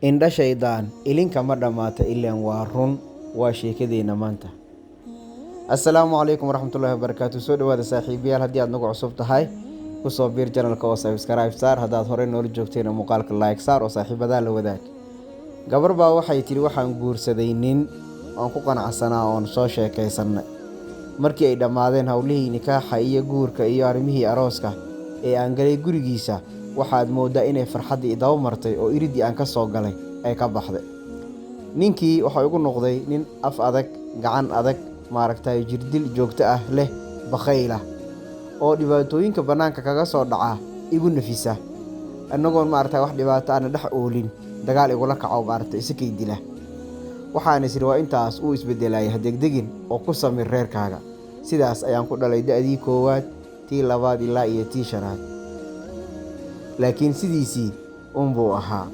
indha shaydaan ilinka ma dhammaata ilaan waa run waa sheekadeena maanta. Assalaamu calaykum waraxmatullaahi wabarakaatu. Soo dhawaada saaxiibayaal, haddii aad nagu cusub tahay ku soo biir channelka oo subscribe saar, haddaad hore noola joogteen muuqaalka like saar oo saaxiibadaa la wadaag. Gabar baa waxay tiri waxaan guursaday nin aan ku qanacsanaa oon soo sheekaysanay. Markii ay dhammaadeen hawlihii nikaaxa iyo guurka iyo arrimihii arooska ee aan galay gurigiisa, waxaad moodaa inay farxaddii daba martay oo iridii aan ka soo galay ay ka baxday. Ninkii waxa ugu noqday nin af adag, gacan adag, jirdil joogto ah leh, bakhayla oo dhibaatooyinka banaanka kaga soo dhaca igu nafisa. Annagoon wax dhibaato aan dhex oolin, dagaal igula kaco isakay dila. Waxaan isiri waa intaas uu isbedelay degdegin oo ku samir reerkaaga. Sidaas ayaan ku dhalay da'dii koowaad, tii labaad ilaa iyo tii shanaad. Laakiin sidiisii buu ahaa.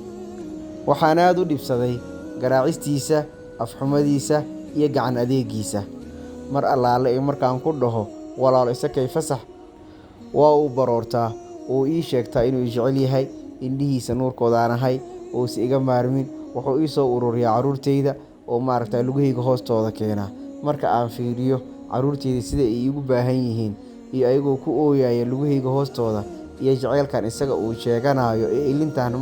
Waxaan aad u dhibsaday garaacistiisa, afxumadiisa iyo gacan adeegiisa. Mar allaale markaan ku dhaho walaal isakay fasax, waa uu baroortaa oo ii sheegtaa inuu jecel yahay, indhihiisa nuurkooda aan ahay oo si iga maarmin. Wuxuu ii soo ururiyaa caruurteyda oo lugahayga hoostooda keena. Marka aan fiiriyo caruurteyda sida ay iigu baahan yihiin iyo ayagoo ku ooyaya lugahayga hoostooda iyo jaceylkan isaga uu sheeganayo ee ilintaan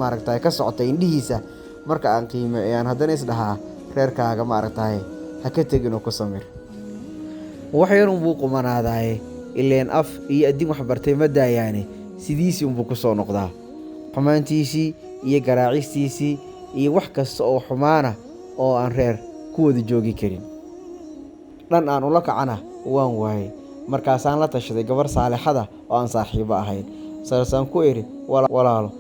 ka socota indhihiisa, marka aan qiimeeyo ayaan haddana isdhahaa reerkaaga ha ka tegin oo ku samir. Wax yar buu qumanaadaaye, ileen af iyo adin wax bartay ma daayaane, sidiisii buu ku soo noqdaa. Xumaantiisii iyo garaacistiisii iyo wax kasta oo xumaana oo aan reer ku wada joogi karin. Dhan aan ula kacana waan waayay. Markaasaan la tashaday gabar saalixada oo aan saaxiibo ahayn. Saasaan ku iri walaalo,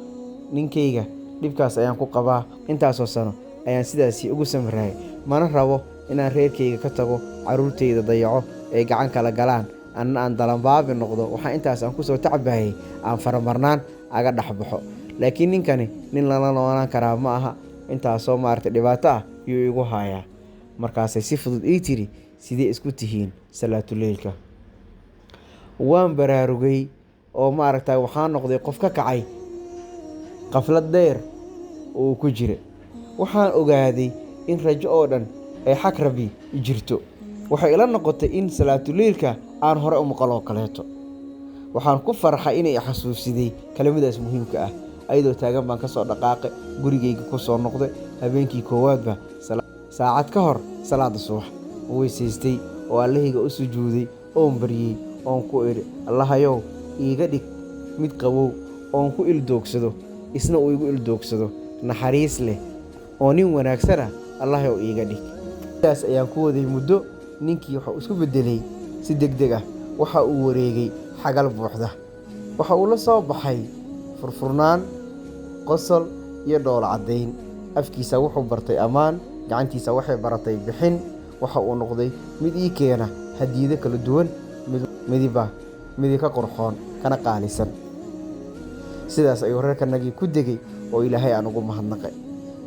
ninkayga dhibkaas ayaan ku qabaa, intaasoo sano ayaan sidaasi ugu samraayay. Mana rabo inaan reerkayga ka tago, caruurteyda dayaco ay gacan kala galaan, anna aan dalanbaabi noqdo. Waxaan intaas aan ku soo tacbayay aan faramarnaan aga dhaxbaxo. Laakiin ninkani nin lala noolaan karaa ma aha. Intaasoo dhibaato ah yuu igu hayaa. Markaasay si fudud ii tiri sidee isku tihiin salaatuleylka. Waan baraarugay oo waxaan noqday qof ka kacay qaflad dheer oo ku jira. Waxaan ogaaday in rajo oo dhan ay xaq Rabbi jirto. Waxay ila noqotay in salaatuleylka aan hore u maqal oo kaleeto. Waxaan ku farxay inay xasuusiday kalimadaas muhiimka ah. Ayadoo taagan baan ka soo dhaqaaqay, gurigayga ku soo noqday. Habeenkii koowaadba saacad ka hor salaada subax weysaystay oo Allahayga u sujuuday oon baryay oon ku iri Allahayow iiga dhig mid qabow oon ku ildoogsado, isna uu igu ildoogsado, naxariis leh oo nin wanaagsana Allahayow iiga dhig. Sidaas ayaan ku waday muddo. Ninkii wuxuu isku bedelay si degdeg ah. Waxa uu wareegay xagal buuxda. Waxa uu la soo baxay furfurnaan, qosol iyo dhoola caddayn. Afkiisa wuxuu bartay ammaan, gacantiisa waxay baratay bixin. Waxa uu noqday mid ii keena hadiyado kala duwan, mid ka qurxoon kana qaalisan. Sidaas ayuu reerkanagii ku degay oo Ilaahay aan ugu mahadnaqay.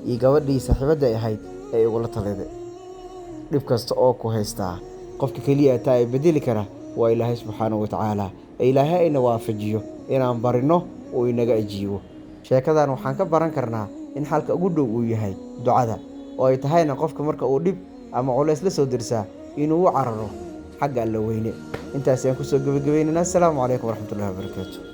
Iyo gabadhii saaxiibada ahayd ee igula taliday. Dhib kasta oo ku haystaa, qofka kaliya ay bedeli kara waa Ilaahay subxaanahu wa tacaala. Ilaahay ayna waafajiyo inaan barino oo inaga ajiibo. Sheekadan waxaan ka baran karnaa in xalka ugu dhow uu yahay ducada, oo ay tahayna qofka marka uu dhib ama culays la soo dirsaa inuu u cararo xagga Alle weyne. Intaas ayaan ku soo gabagabeynaa. Assalaamu calaykum waraxmatullaahi wabarakaatu.